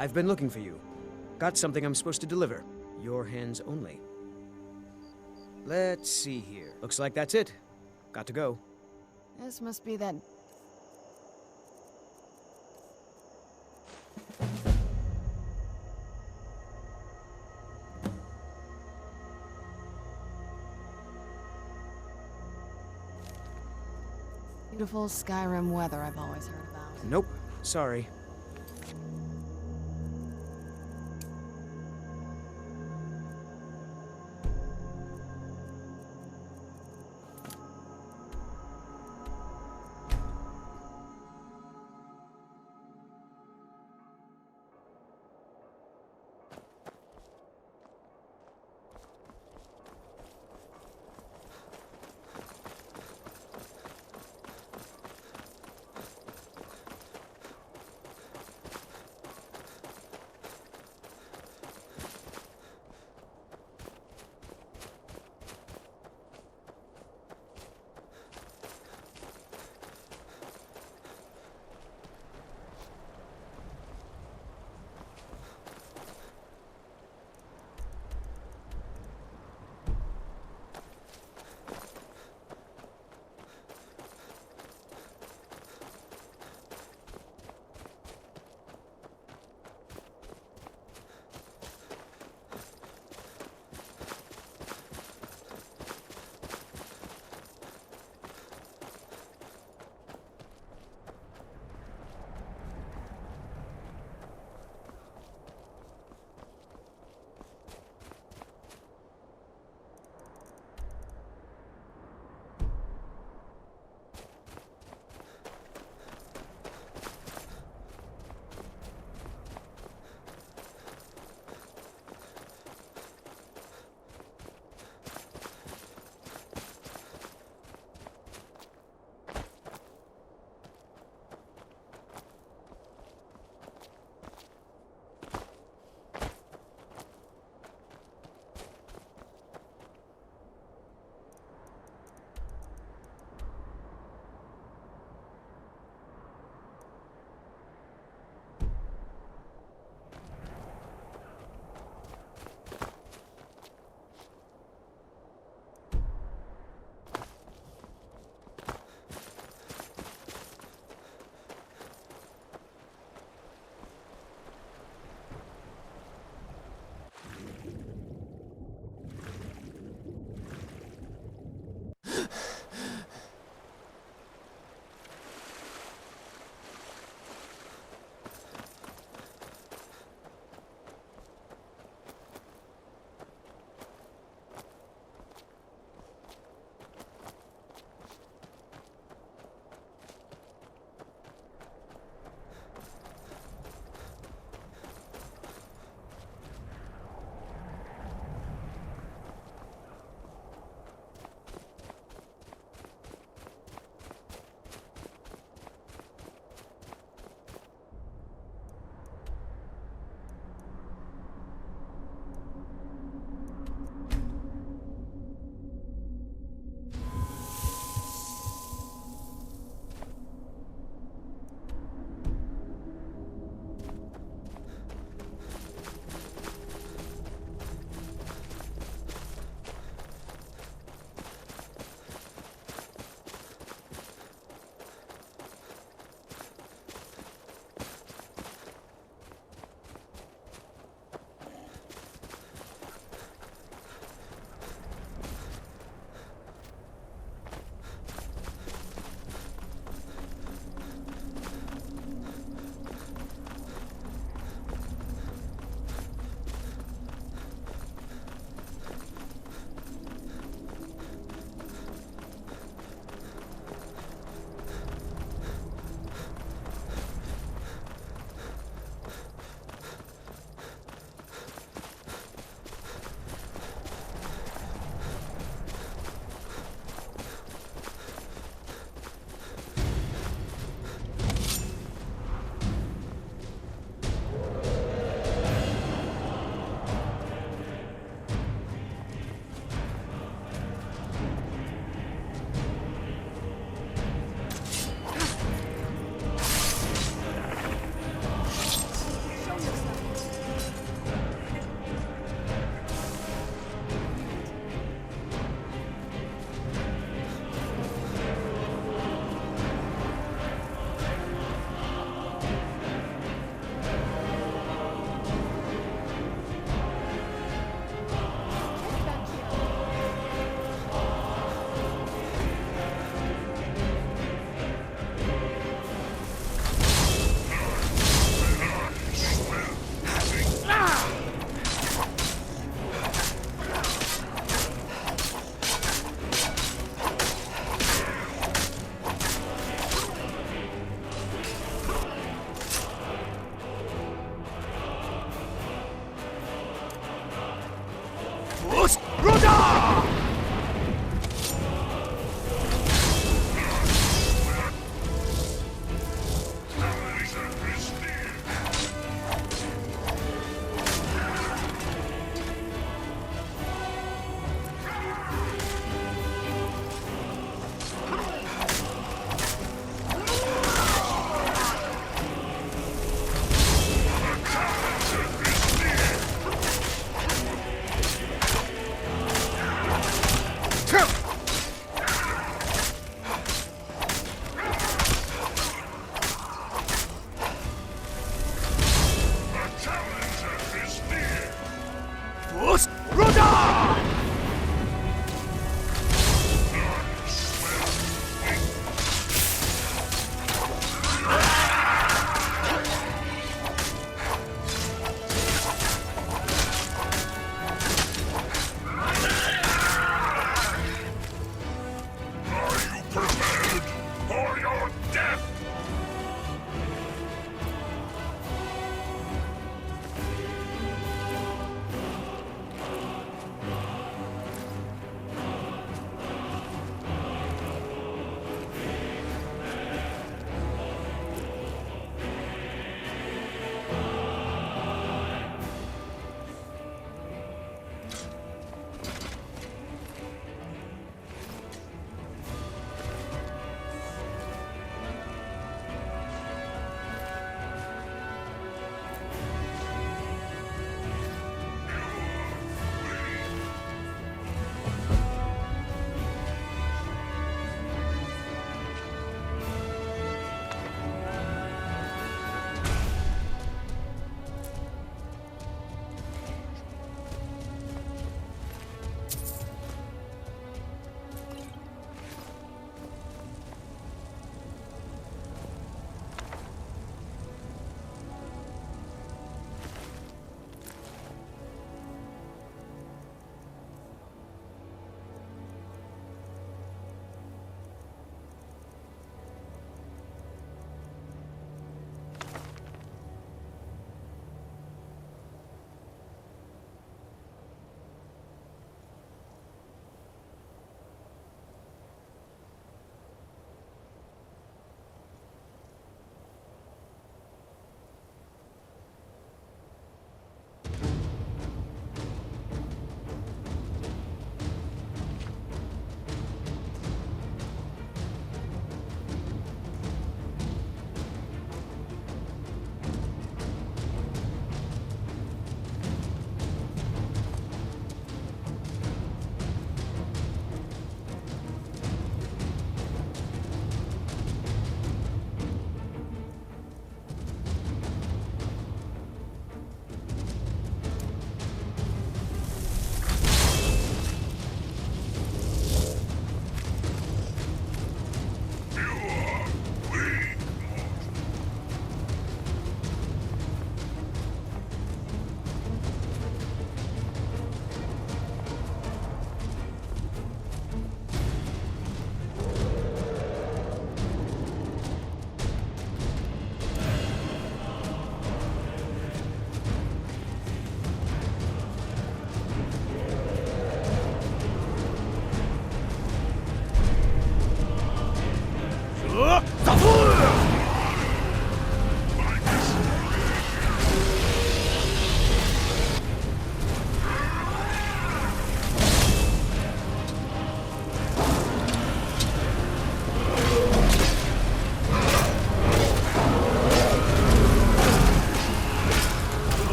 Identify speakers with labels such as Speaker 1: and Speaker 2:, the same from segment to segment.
Speaker 1: I've been looking for you. Got something I'm supposed to deliver. Your hands only. Let's see here. Looks like that's it. Got to go.
Speaker 2: This must be that... beautiful Skyrim weather I've always heard about.
Speaker 1: Nope. Sorry.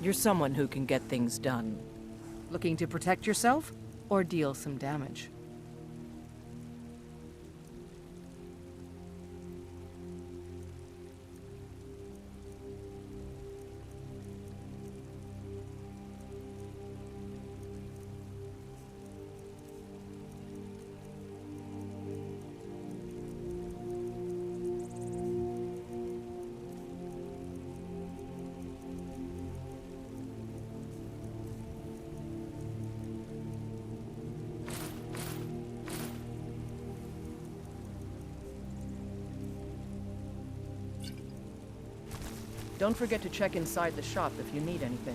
Speaker 3: You're someone who can get things done.
Speaker 4: Looking to protect yourself or deal some damage?
Speaker 3: Don't forget to check inside the shop if you need anything.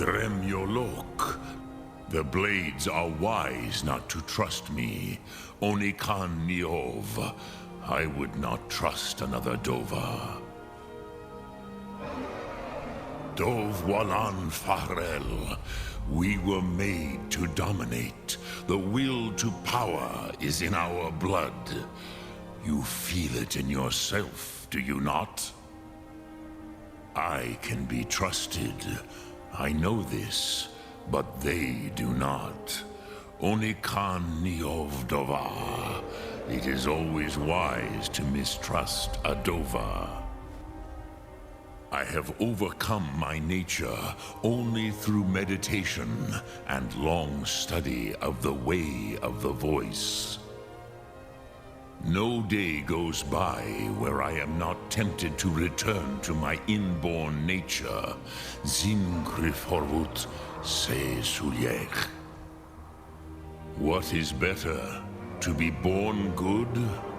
Speaker 5: Dremyolok. The blades are wise not to trust me. Onikan Niov. I would not trust another Dova. Dov Walan Farel. We were made to dominate. The will to power is in our blood. You feel it in yourself, do you not? I can be trusted. I know this, but they do not. Onikan Niov Dova. It is always wise to mistrust a Dova. I have overcome my nature only through meditation and long study of the way of the voice. No day goes by where I am not tempted to return to my inborn nature. Zingriforut se suliech. What is better, to be born good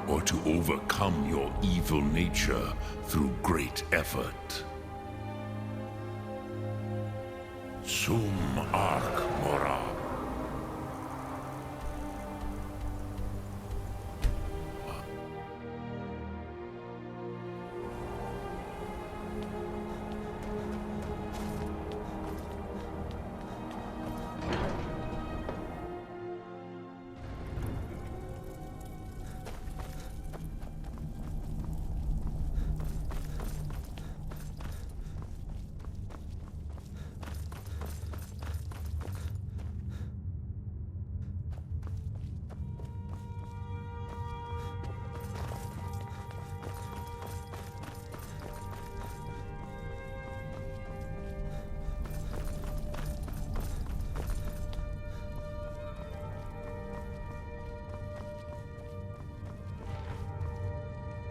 Speaker 5: or to overcome your evil nature through great effort? Sum arc mora.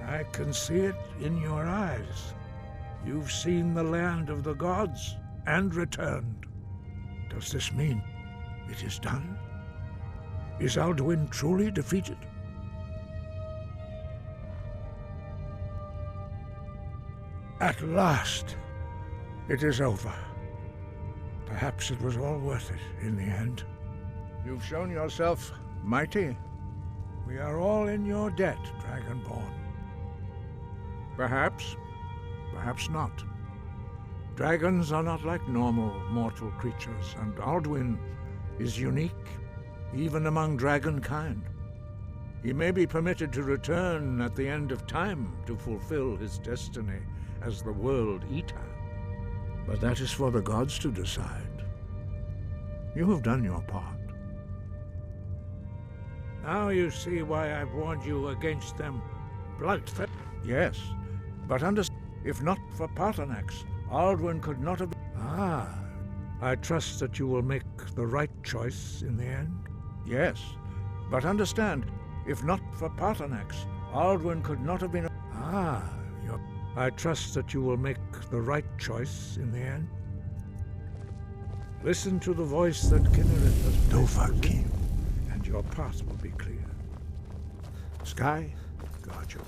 Speaker 6: I can see it in your eyes. You've seen the land of the gods and returned. Does this mean it is done? Is Alduin truly defeated? At last, it is over. Perhaps it was all worth it in the end. You've shown yourself mighty. We are all in your debt, Dragonborn. Perhaps, perhaps not. Dragons are not like normal mortal creatures, and Alduin is unique, even among dragonkind. He may be permitted to return at the end of time to fulfill his destiny as the World Eater. But that is for the gods to decide. You have done your part. Now you see why I've warned you against them bloodthirsty. Yes, but if not for Paarthurnax, Alduin could not have... I trust that you will make the right choice in the end. Yes, but understand, if not for Paarthurnax, Alduin could not have been... I trust that you will make the right choice in the end. Listen to the voice that Kinnereth has Dovahkiin, and your path will be clear. Sky, guard you.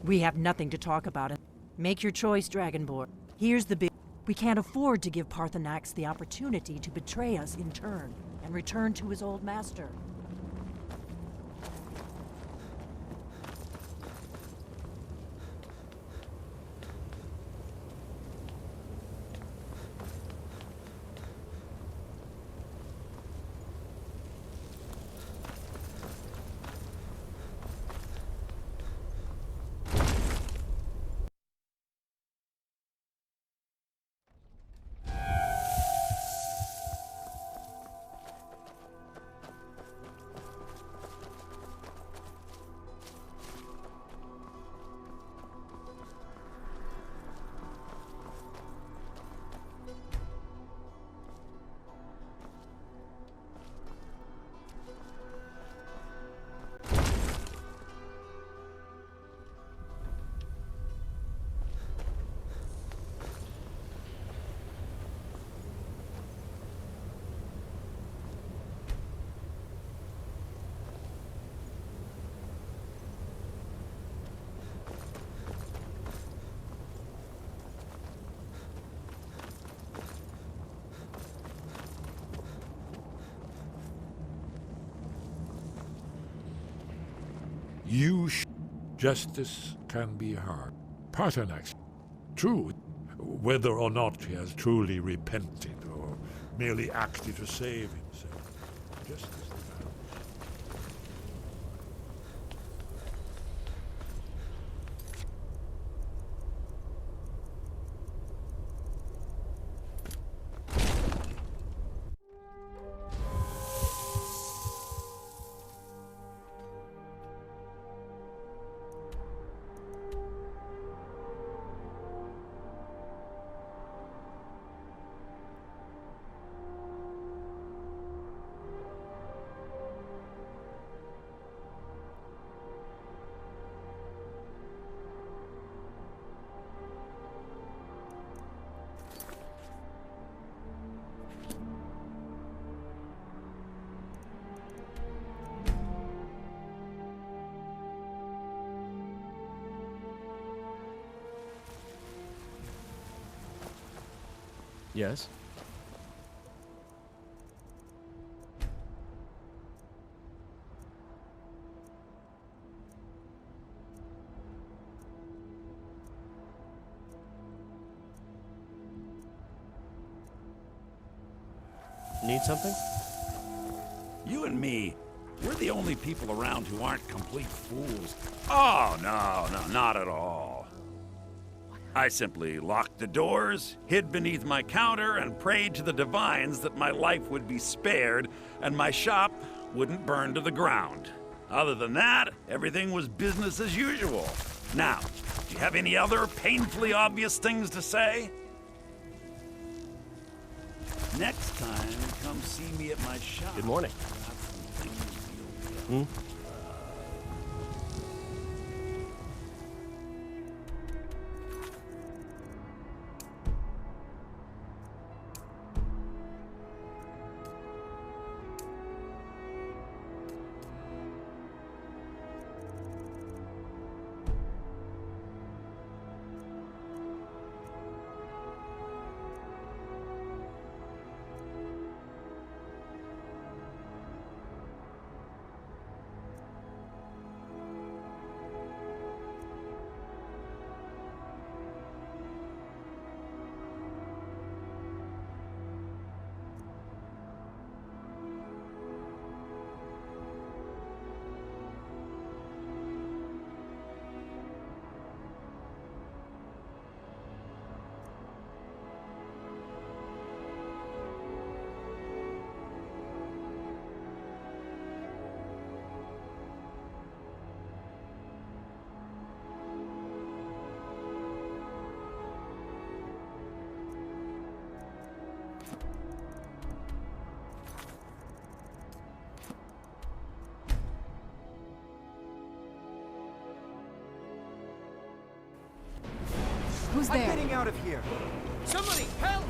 Speaker 4: We have nothing to talk about. Make your choice, Dragonborn. Here's the big...
Speaker 7: We can't afford to give Parthenax the opportunity to betray us in turn and return to his old master.
Speaker 6: Justice can be hard. Parthenax, true, whether or not he has truly repented or merely acted to save himself. Justice demands.
Speaker 1: Yes? Need something?
Speaker 8: You and me, we're the only people around who aren't complete fools. Oh, no, not at all. I simply locked the doors, hid beneath my counter, and prayed to the divines that my life would be spared and my shop wouldn't burn to the ground. Other than that, everything was business as usual. Now, do you have any other painfully obvious things to say? Next time, come see me at my shop.
Speaker 1: Good morning. Hmm?
Speaker 2: Who's there?
Speaker 9: I'm getting out of here.
Speaker 1: Somebody, help!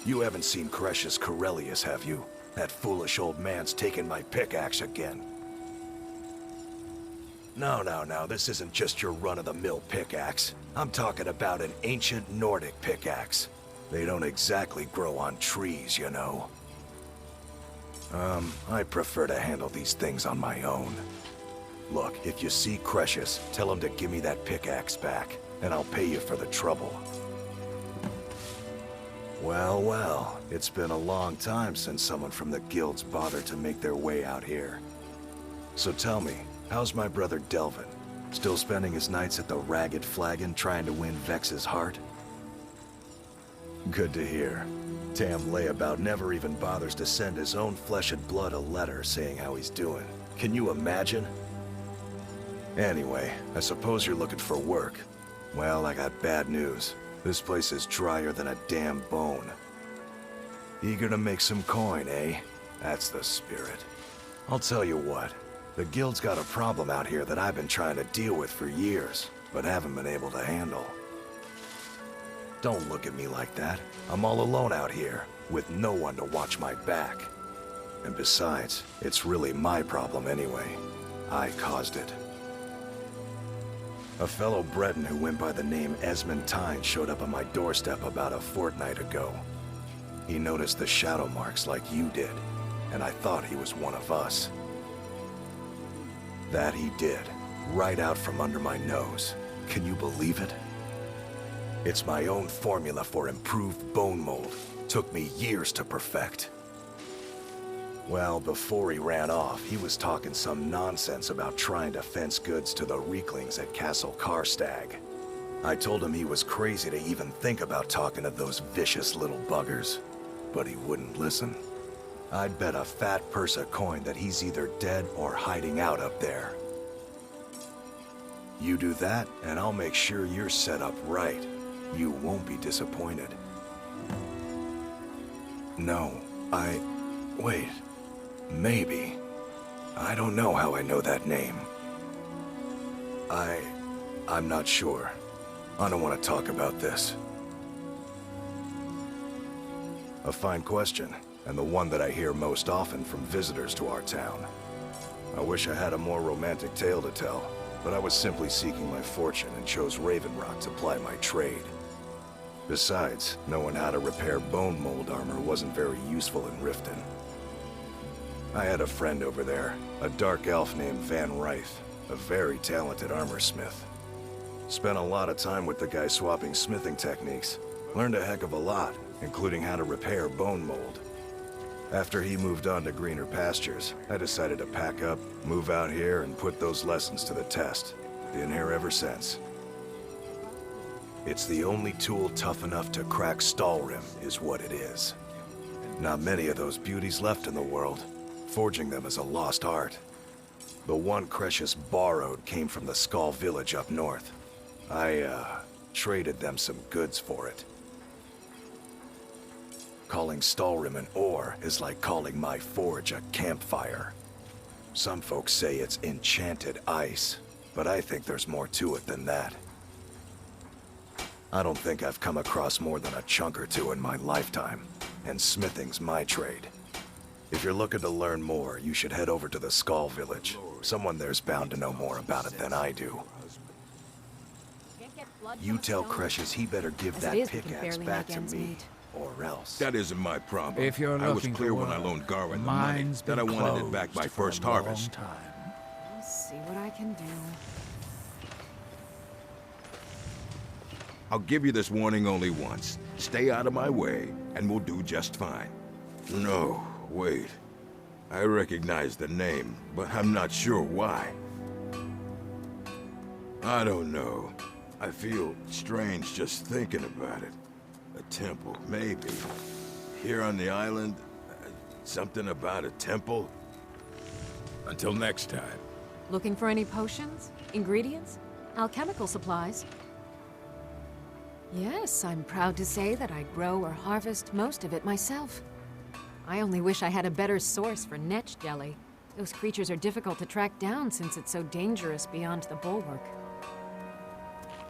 Speaker 9: You haven't seen Crescius Corellius, have you? That foolish old man's taken my pickaxe again. No, this isn't just your run-of-the-mill pickaxe. I'm talking about an ancient Nordic pickaxe. They don't exactly grow on trees, you know. I prefer to handle these things on my own. Look, if you see Crescius, tell him to give me that pickaxe back, and I'll pay you for the trouble. Well, it's been a long time since someone from the guilds bothered to make their way out here. So tell me, how's my brother Delvin? Still spending his nights at the Ragged Flagon trying to win Vex's heart? Good to hear. Tam Layabout never even bothers to send his own flesh and blood a letter saying how he's doing. Can you imagine? Anyway, I suppose you're looking for work. Well, I got bad news. This place is drier than a damn bone. Eager to make some coin, eh? That's the spirit. I'll tell you what. The guild's got a problem out here that I've been trying to deal with for years, but haven't been able to handle. Don't look at me like that. I'm all alone out here, with no one to watch my back. And besides, it's really my problem anyway. I caused it. A fellow Breton who went by the name Esmond Tyne showed up on my doorstep about a fortnight ago. He noticed the shadow marks like you did, and I thought he was one of us. That he did, right out from under my nose. Can you believe it? It's my own formula for improved bone mold. Took me years to perfect. Well, before he ran off, he was talking some nonsense about trying to fence goods to the Reeklings at Castle Karstag. I told him he was crazy to even think about talking to those vicious little buggers, but he wouldn't listen. I'd bet a fat purse of coin that he's either dead or hiding out up there. You do that, and I'll make sure you're set up right. You won't be disappointed. No, wait. Maybe. I don't know how I know that name. I'm not sure. I don't want to talk about this. A fine question, and the one that I hear most often from visitors to our town. I wish I had a more romantic tale to tell, but I was simply seeking my fortune and chose Raven Rock to ply my trade. Besides, knowing how to repair bone mold armor wasn't very useful in Riften. I had a friend over there, a dark elf named Van Rythe, a very talented armor smith. Spent a lot of time with the guy swapping smithing techniques. Learned a heck of a lot, including how to repair bone mold. After he moved on to greener pastures, I decided to pack up, move out here, and put those lessons to the test. Been here ever since. It's the only tool tough enough to crack Stalrim, is what it is. Not many of those beauties left in the world. Forging them is a lost art. The one Crescius borrowed came from the Skull village up north. I, traded them some goods for it. Calling Stalrim an ore is like calling my forge a campfire. Some folks say it's enchanted ice, but I think there's more to it than that. I don't think I've come across more than a chunk or two in my lifetime, and smithing's my trade. If you're looking to learn more, you should head over to the Skull village. Someone there's bound to know more about it than I do. You tell Crescius he better give that pickaxe back to me, or else.
Speaker 5: That isn't my problem.
Speaker 6: If you're
Speaker 5: I was
Speaker 6: looking
Speaker 5: clear
Speaker 6: for
Speaker 5: when I
Speaker 6: work,
Speaker 5: loaned Garwin the money
Speaker 6: mine's
Speaker 5: that I
Speaker 6: been
Speaker 5: wanted it back by
Speaker 6: closed
Speaker 5: first
Speaker 6: for a long
Speaker 5: harvest.
Speaker 6: time.
Speaker 2: I'll see what I can do.
Speaker 5: I'll give you this warning only once. Stay out of my way, and we'll do just fine. No, wait. I recognize the name, but I'm not sure why. I don't know. I feel strange just thinking about it. A temple, maybe. Here on the island, something about a temple? Until next time.
Speaker 10: Looking for any potions? Ingredients? Alchemical supplies? Yes, I'm proud to say that I grow or harvest most of it myself. I only wish I had a better source for netch jelly. Those creatures are difficult to track down since it's so dangerous beyond the bulwark.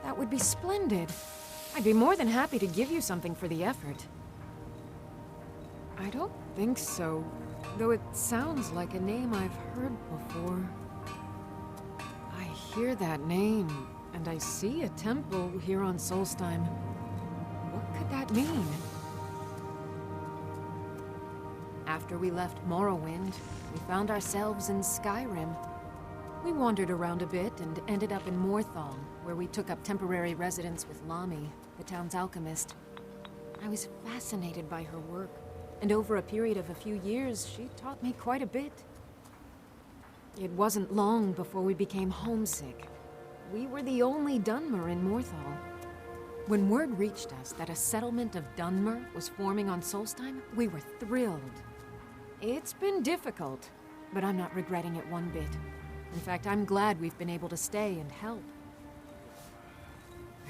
Speaker 10: That would be splendid. I'd be more than happy to give you something for the effort. I don't think so. Though it sounds like a name I've heard before. I hear that name, and I see a temple here on Solstheim. What could that mean? After we left Morrowind, we found ourselves in Skyrim. We wandered around a bit and ended up in Morthal, where we took up temporary residence with Lami, the town's alchemist. I was fascinated by her work, and over a period of a few years, she taught me quite a bit. It wasn't long before we became homesick. We were the only Dunmer in Morthal. When word reached us that a settlement of Dunmer was forming on Solstheim, we were thrilled. It's been difficult, but I'm not regretting it one bit. In fact, I'm glad we've been able to stay and help.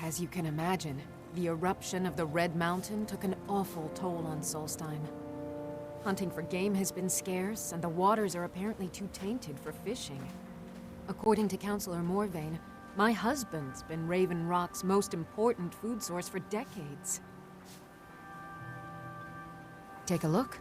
Speaker 10: As you can imagine, the eruption of the Red Mountain took an awful toll on Solstheim. Hunting for game has been scarce, and the waters are apparently too tainted for fishing. According to Councillor Morvain, my husband's been Raven Rock's most important food source for decades. Take a look.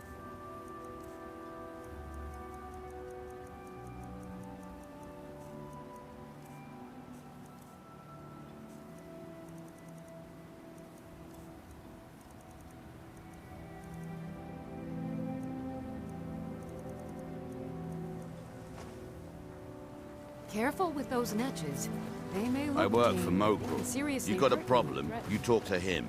Speaker 10: Careful with those netches. They may look
Speaker 11: I work for
Speaker 10: tame,
Speaker 11: Mogul.
Speaker 10: and seriously
Speaker 11: You got a
Speaker 10: hurt
Speaker 11: problem,
Speaker 10: threat.
Speaker 11: you talk to him.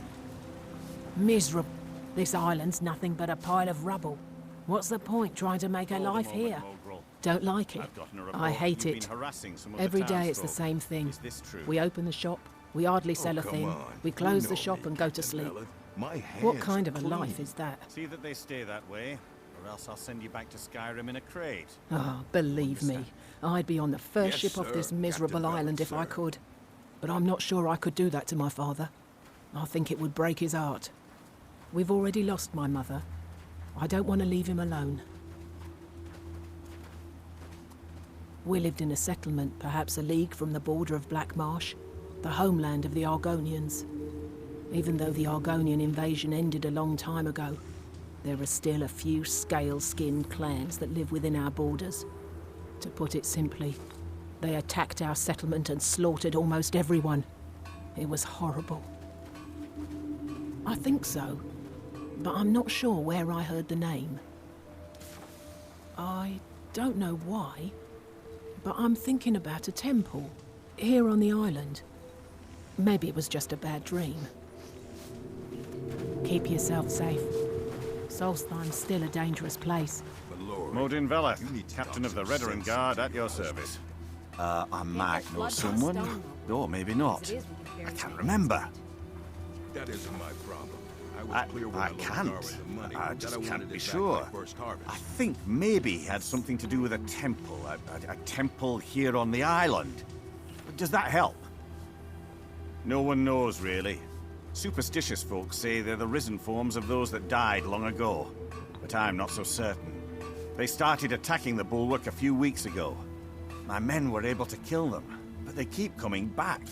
Speaker 7: Miserable. This island's nothing but a pile of rubble. What's the point trying to make a life here? Don't like it. I hate it. Every day it's the same thing. We open the shop, we hardly sell a thing. We close the shop and go to sleep. What kind of a life is that?
Speaker 12: See that they stay that way, or else I'll send you back to Skyrim in a crate.
Speaker 7: Oh, believe me, I'd be on the first
Speaker 9: Yes,
Speaker 7: ship off
Speaker 9: sir.
Speaker 7: this miserable
Speaker 9: Captain
Speaker 7: island if I
Speaker 9: Bellot, sir.
Speaker 7: could. But I'm not sure I could do that to my father. I think it would break his heart. We've already lost my mother. I don't want to leave him alone. We lived in a settlement, perhaps a league from the border of Black Marsh, the homeland of the Argonians. Even though the Argonian invasion ended a long time ago, there are still a few scale-skinned clans that live within our borders. To put it simply, they attacked our settlement and slaughtered almost everyone. It was horrible. I think so, but I'm not sure where I heard the name. I don't know why, but I'm thinking about a temple here on the island. Maybe it was just a bad dream. Keep yourself safe. Solstheim's still a dangerous place.
Speaker 12: Modin Veleth, captain of the Redoran Guard, at your service.
Speaker 11: I might know someone, or maybe not. I can't remember.
Speaker 9: That isn't my problem.
Speaker 11: I can't. I just can't be sure. I think maybe he had something to do with a temple. A temple here on the island. Does that help?
Speaker 12: No one knows, really. Superstitious folks say they're the risen forms of those that died long ago. But I'm not so certain. They started attacking the bulwark a few weeks ago. My men were able to kill them, but they keep coming back.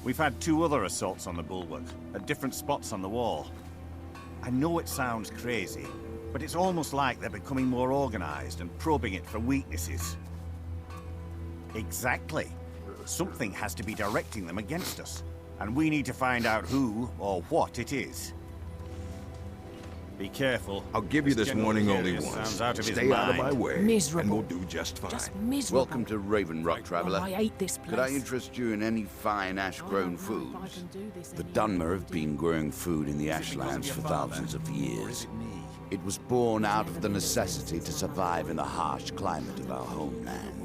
Speaker 12: We've had 2 other assaults on the bulwark, at different spots on the wall. I know it sounds crazy, but it's almost like they're becoming more organized and probing it for weaknesses. Exactly. Something has to be directing them against us, and we need to find out who or what it is. Be careful.
Speaker 9: I'll give you this
Speaker 12: General
Speaker 9: warning only
Speaker 12: Curious
Speaker 9: once.
Speaker 12: sounds out of his
Speaker 9: Stay out of my
Speaker 12: mind.
Speaker 9: way,
Speaker 7: Miserable.
Speaker 9: and we'll do just fine.
Speaker 7: Just miserable.
Speaker 11: Welcome to Raven Rock, Traveler.
Speaker 7: Oh, I hate this place.
Speaker 11: Could I interest you in any fine ash-grown
Speaker 7: I don't know if I
Speaker 11: foods?
Speaker 7: can do this
Speaker 11: The
Speaker 7: anymore.
Speaker 11: Dunmer have been growing food in the ashlands for thousands of years. It was born out of the necessity to survive in the harsh climate of our homeland.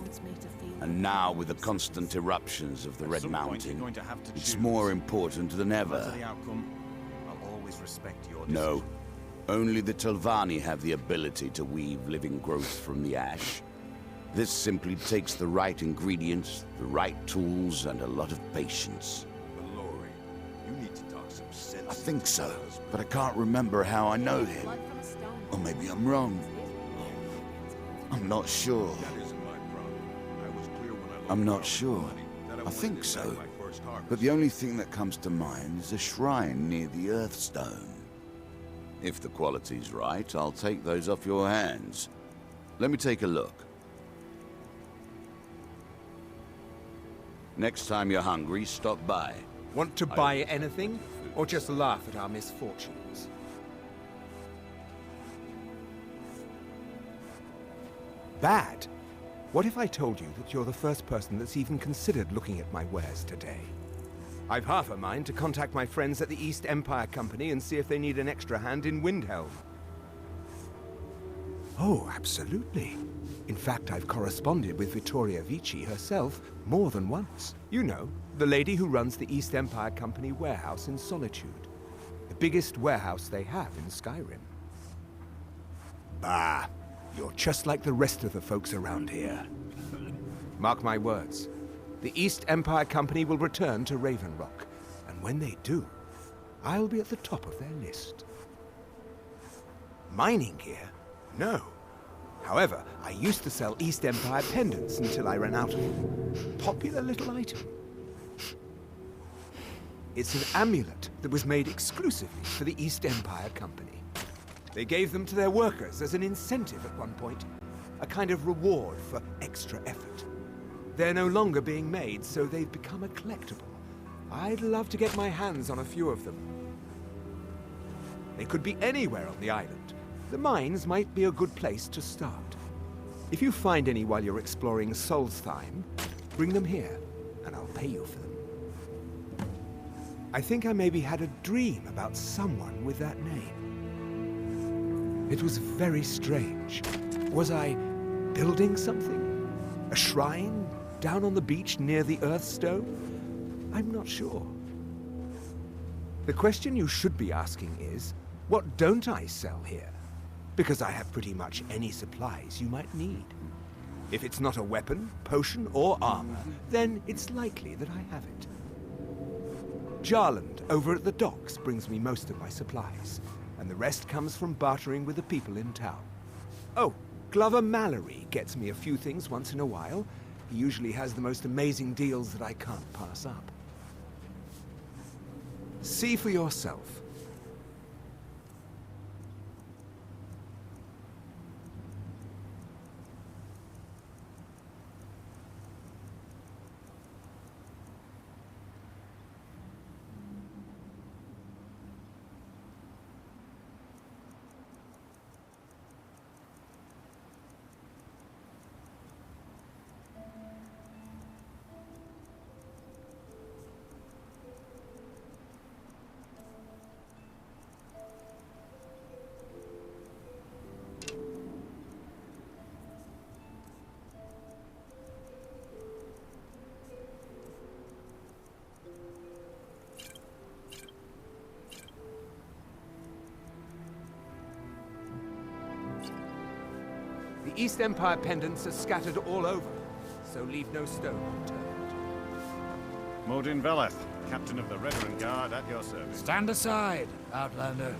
Speaker 11: And now, with the constant eruptions of the Red Mountain, it's more important than ever.
Speaker 12: The outcome, I'll always respect your
Speaker 11: No.
Speaker 12: decision.
Speaker 11: Only the Telvanni have the ability to weave living growth from the ash. This simply takes the right ingredients, the right tools, and a lot of patience.
Speaker 9: Mallory, you need to talk some sense.
Speaker 11: I think so, but I can't remember how I know him.
Speaker 10: Blood from a stone.
Speaker 11: Or maybe I'm wrong. I'm not sure.
Speaker 9: That isn't my problem. I was clear when I looked
Speaker 11: I'm not
Speaker 9: around
Speaker 11: sure.
Speaker 9: with money that
Speaker 11: I
Speaker 9: wanted
Speaker 11: think
Speaker 9: to
Speaker 11: so.
Speaker 9: back my first harvest.
Speaker 11: But the only thing that comes to mind is a shrine near the Earthstone. If the quality's right, I'll take those off your hands. Let me take a look. Next time you're hungry, stop by.
Speaker 13: Want to buy anything, or just laugh at our misfortunes? Bad? What if I told you that you're the first person that's even considered looking at my wares today? I've half a mind to contact my friends at the East Empire Company and see if they need an extra hand in Windhelm. Oh, absolutely. In fact, I've corresponded with Vittoria Vici herself more than once. You know, the lady who runs the East Empire Company warehouse in Solitude. The biggest warehouse they have in Skyrim. Bah, you're just like the rest of the folks around here. Mark my words. The East Empire Company will return to Raven Rock, and when they do, I'll be at the top of their list. Mining gear? No. However, I used to sell East Empire pendants until I ran out of them. Popular little item. It's an amulet that was made exclusively for the East Empire Company. They gave them to their workers as an incentive at one point, a kind of reward for extra effort. They're no longer being made, so they've become a collectible. I'd love to get my hands on a few of them. They could be anywhere on the island. The mines might be a good place to start. If you find any while you're exploring Solstheim, bring them here, and I'll pay you for them. I think I maybe had a dream about someone with that name. It was very strange. Was I building something? A shrine? Down on the beach near the Earthstone? I'm not sure. The question you should be asking is, what don't I sell here? Because I have pretty much any supplies you might need. If it's not a weapon, potion, or armor, then it's likely that I have it. Jarland, over at the docks, brings me most of my supplies, and the rest comes from bartering with the people in town. Oh, Glover Mallory gets me a few things once in a while. He usually has the most amazing deals that I can't pass up. See for yourself. The East Empire pendants are scattered all over, so leave no stone unturned.
Speaker 12: Modin Veleth, Captain of the Reverend Guard, at your service.
Speaker 6: Stand aside, Outlander.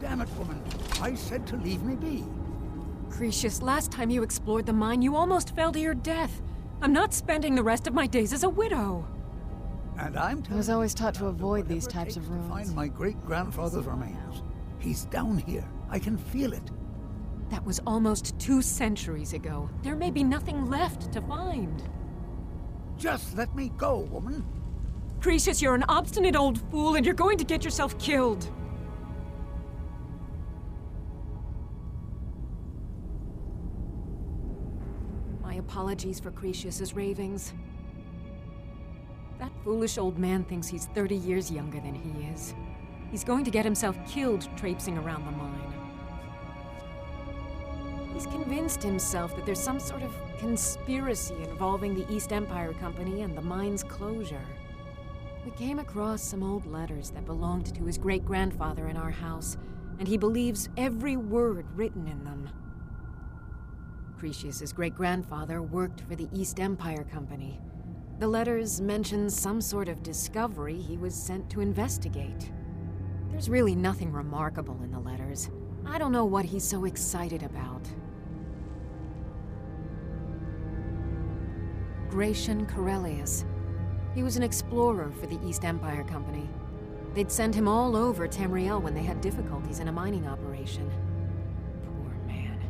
Speaker 14: Damn it, woman. I said to leave me be.
Speaker 10: Cretius, last time you explored the mine, you almost fell to your death. I'm not spending the rest of my days as a widow.
Speaker 14: And I'm
Speaker 2: I was always taught to avoid these types of ruins.
Speaker 14: Find my great-grandfather's remains. He's down here. I can feel it.
Speaker 10: That was almost 2 centuries ago. There may be nothing left to find.
Speaker 14: Just let me go, woman.
Speaker 10: Cretius, you're an obstinate old fool, and you're going to get yourself killed. My apologies for Cretius's ravings. That foolish old man thinks he's 30 years younger than he is. He's going to get himself killed traipsing around the mine. He's convinced himself that there's some sort of conspiracy involving the East Empire Company and the mine's closure. We came across some old letters that belonged to his great-grandfather in our house, and he believes every word written in them. Cretius's great-grandfather worked for the East Empire Company. The letters mention some sort of discovery he was sent to investigate. There's really nothing remarkable in the letters. I don't know what he's so excited about. Gratian Corellius. He was an explorer for the East Empire Company. They'd send him all over Tamriel when they had difficulties in a mining operation. Poor man.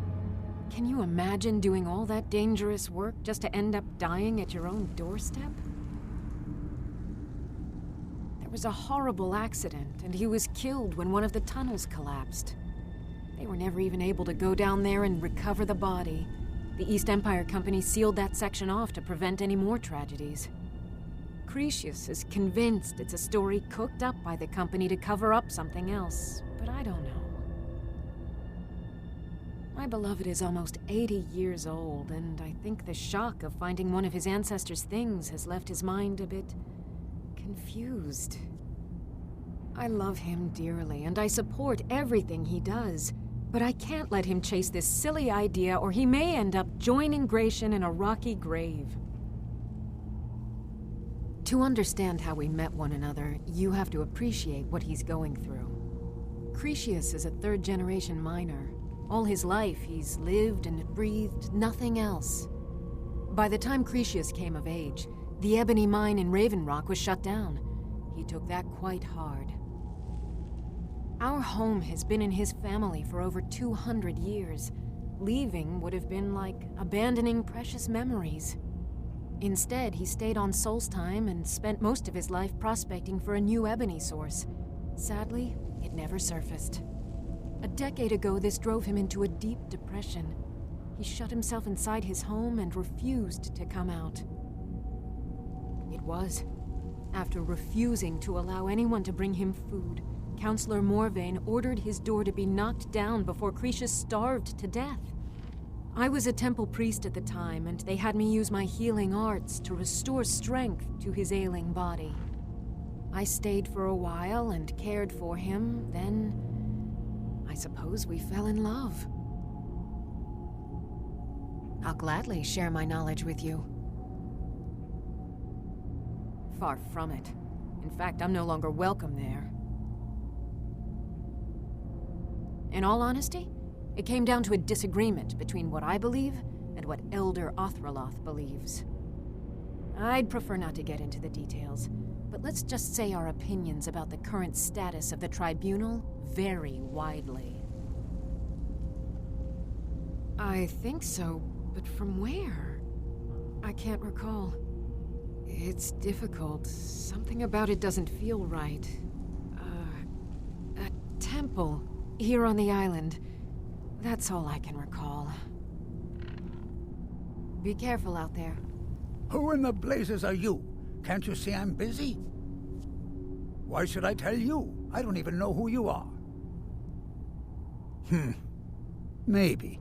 Speaker 10: Can you imagine doing all that dangerous work just to end up dying at your own doorstep? There was a horrible accident, and he was killed when one of the tunnels collapsed. They were never even able to go down there and recover the body. The East Empire Company sealed that section off to prevent any more tragedies. Cretius is convinced it's a story cooked up by the company to cover up something else, but I don't know. My beloved is almost 80 years old, and I think the shock of finding one of his ancestors' things has left his mind a bit confused. I love him dearly, and I support everything he does, but I can't let him chase this silly idea, or he may end up joining Gratian in a rocky grave. To understand how we met one another, you have to appreciate what he's going through. Cretius is a third-generation miner. All his life, he's lived and breathed nothing else. By the time Cretius came of age, the ebony mine in Raven Rock was shut down. He took that quite hard. Our home has been in his family for over 200 years. Leaving would have been like abandoning precious memories. Instead, he stayed on Solstheim and spent most of his life prospecting for a new ebony source. Sadly, it never surfaced. A decade ago, this drove him into a deep depression. He shut himself inside his home and refused to come out. It was after refusing to allow anyone to bring him food, Counselor Morvain ordered his door to be knocked down before Cretius starved to death. I was a temple priest at the time, and they had me use my healing arts to restore strength to his ailing body. I stayed for a while and cared for him, then I suppose we fell in love. I'll gladly share my knowledge with you. Far from it. In fact, I'm no longer welcome there. In all honesty, it came down to a disagreement between what I believe and what Elder Othraloth believes. I'd prefer not to get into the details, but let's just say our opinions about the current status of the Tribunal vary widely. I think so, but from where? I can't recall. It's difficult. Something about it doesn't feel right. A temple here on the island. That's all I can recall. Be careful out there.
Speaker 14: Who in the blazes are you? Can't you see I'm busy? Why should I tell you? I don't even know who you are. Maybe.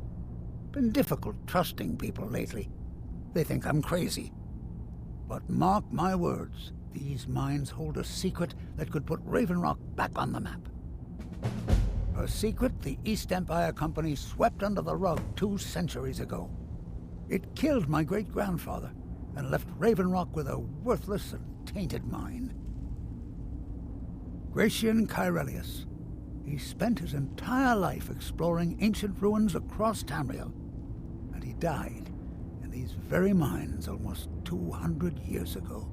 Speaker 14: Been difficult trusting people lately. They think I'm crazy. But mark my words, these mines hold a secret that could put Raven Rock back on the map. A secret the East Empire Company swept under the rug 2 centuries ago. It killed my great-grandfather and left Raven Rock with a worthless and tainted mine. Gratian Corellius. He spent his entire life exploring ancient ruins across Tamriel, and he died in these very mines almost 200 years ago.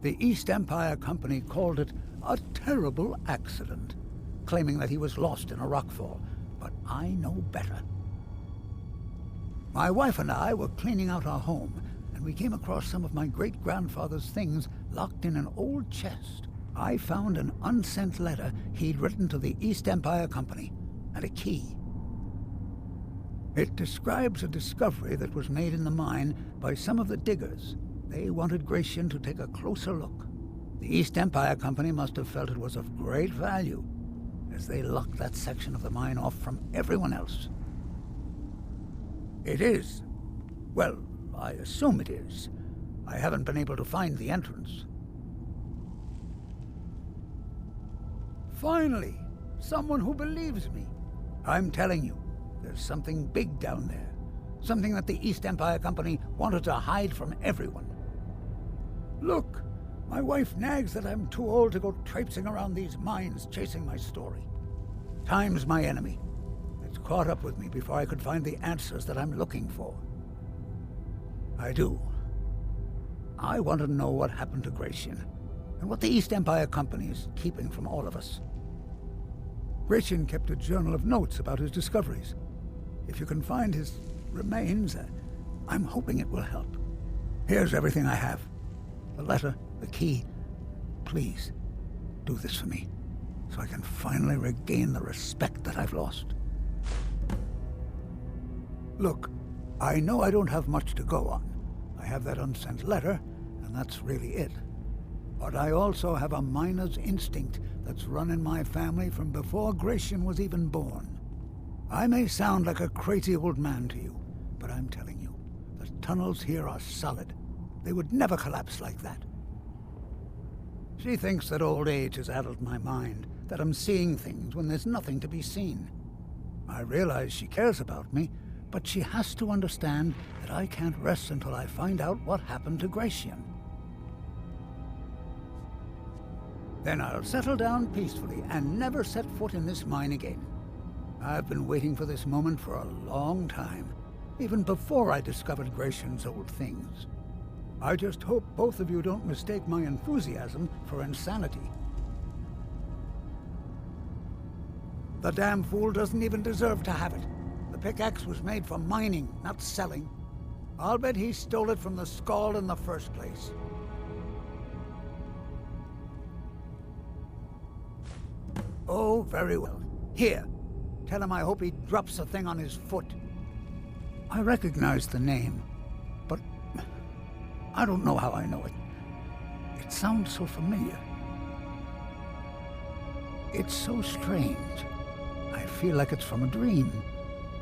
Speaker 14: The East Empire Company called it a terrible accident, claiming that he was lost in a rockfall, but I know better. My wife and I were cleaning out our home, and we came across some of my great-grandfather's things locked in an old chest. I found an unsent letter he'd written to the East Empire Company, and a key. It describes a discovery that was made in the mine by some of the diggers. They wanted Gratian to take a closer look. The East Empire Company must have felt it was of great value, as they locked that section of the mine off from everyone else. It is. Well, I assume it is. I haven't been able to find the entrance. Finally, someone who believes me. I'm telling you, there's something big down there. Something that the East Empire Company wanted to hide from everyone. Look, my wife nags that I'm too old to go traipsing around these mines chasing my story. Time's my enemy. It's caught up with me before I could find the answers that I'm looking for. I do. I want to know what happened to Gratian, and what the East Empire Company is keeping from all of us. Gratian kept a journal of notes about his discoveries. If you can find his remains, I'm hoping it will help. Here's everything I have. The letter, the key. Please, do this for me, so I can finally regain the respect that I've lost. Look, I know I don't have much to go on. I have that unsent letter, and that's really it. But I also have a miner's instinct that's run in my family from before Gratian was even born. I may sound like a crazy old man to you, but I'm telling you, the tunnels here are solid. They would never collapse like that. She thinks that old age has addled my mind, that I'm seeing things when there's nothing to be seen. I realize she cares about me, but she has to understand that I can't rest until I find out what happened to Gratian. Then I'll settle down peacefully and never set foot in this mine again. I've been waiting for this moment for a long time, even before I discovered Gratian's old things. I just hope both of you don't mistake my enthusiasm for insanity. The damn fool doesn't even deserve to have it. The pickaxe was made for mining, not selling. I'll bet he stole it from the Skald in the first place. Oh, very well. Here, tell him I hope he drops the thing on his foot. I recognize the name, but I don't know how I know it. It sounds so familiar. It's so strange. I feel like it's from a dream.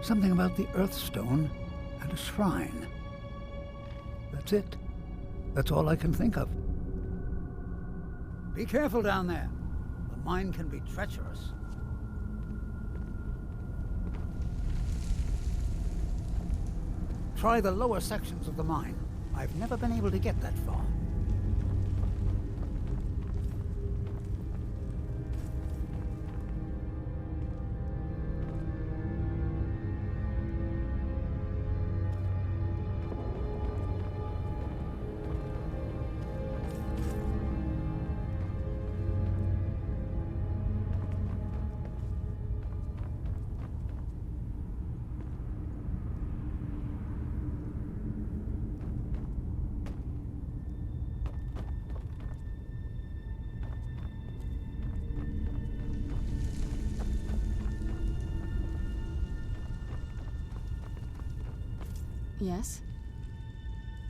Speaker 14: Something about the Earthstone and a shrine. That's it. That's all I can think of. Be careful down there. The mine can be treacherous. Try the lower sections of the mine. I've never been able to get that far.
Speaker 2: Yes?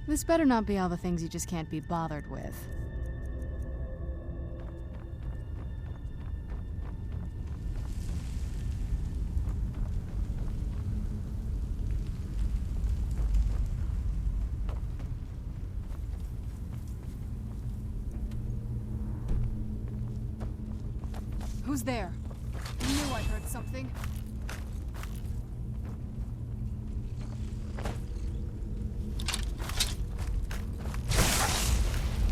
Speaker 2: This better not be all the things you just can't be bothered with. Who's there? I knew I heard something.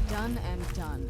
Speaker 2: Done and done.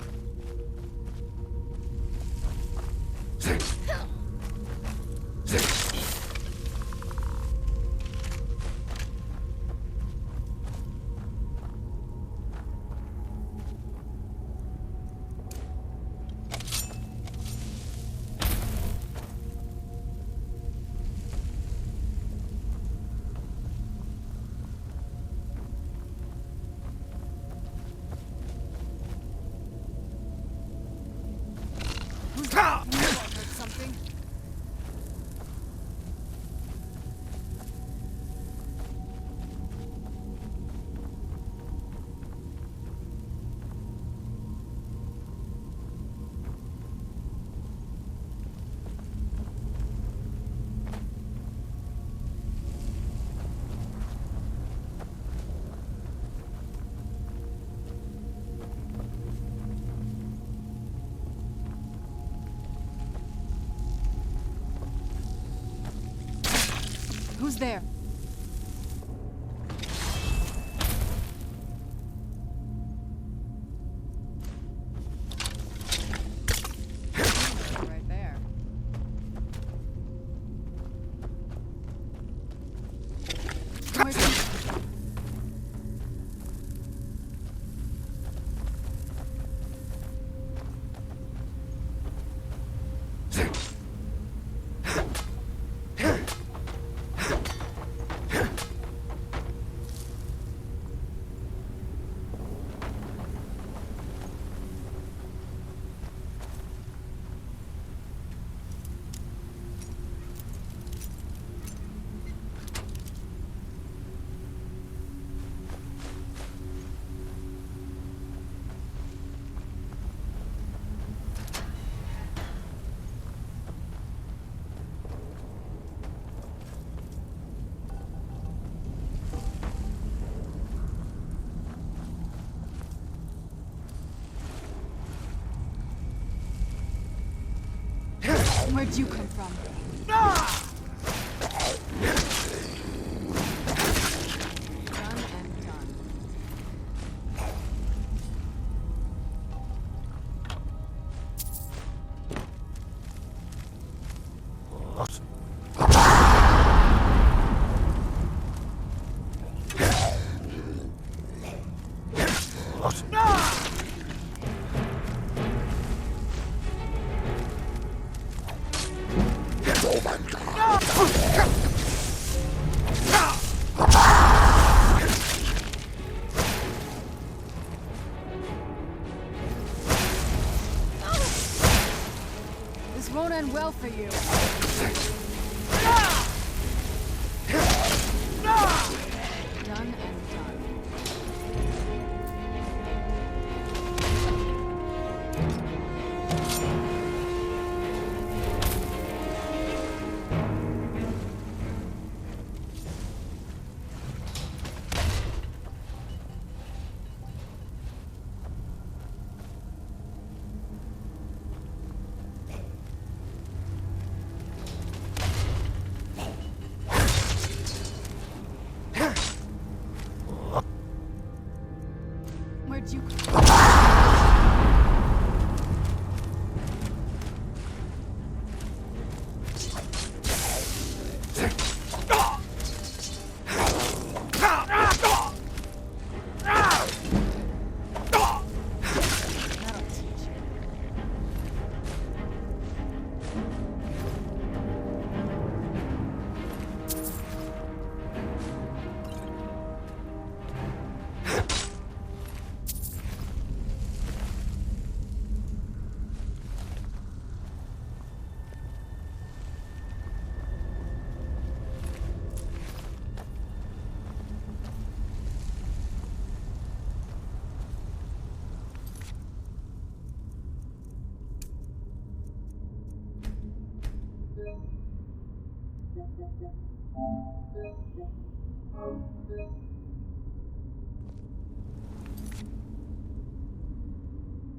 Speaker 2: Who's there? Right there. Where'd you come from? Done and done. This won't end well for you. Done and done. Where'd you
Speaker 15: Thank you.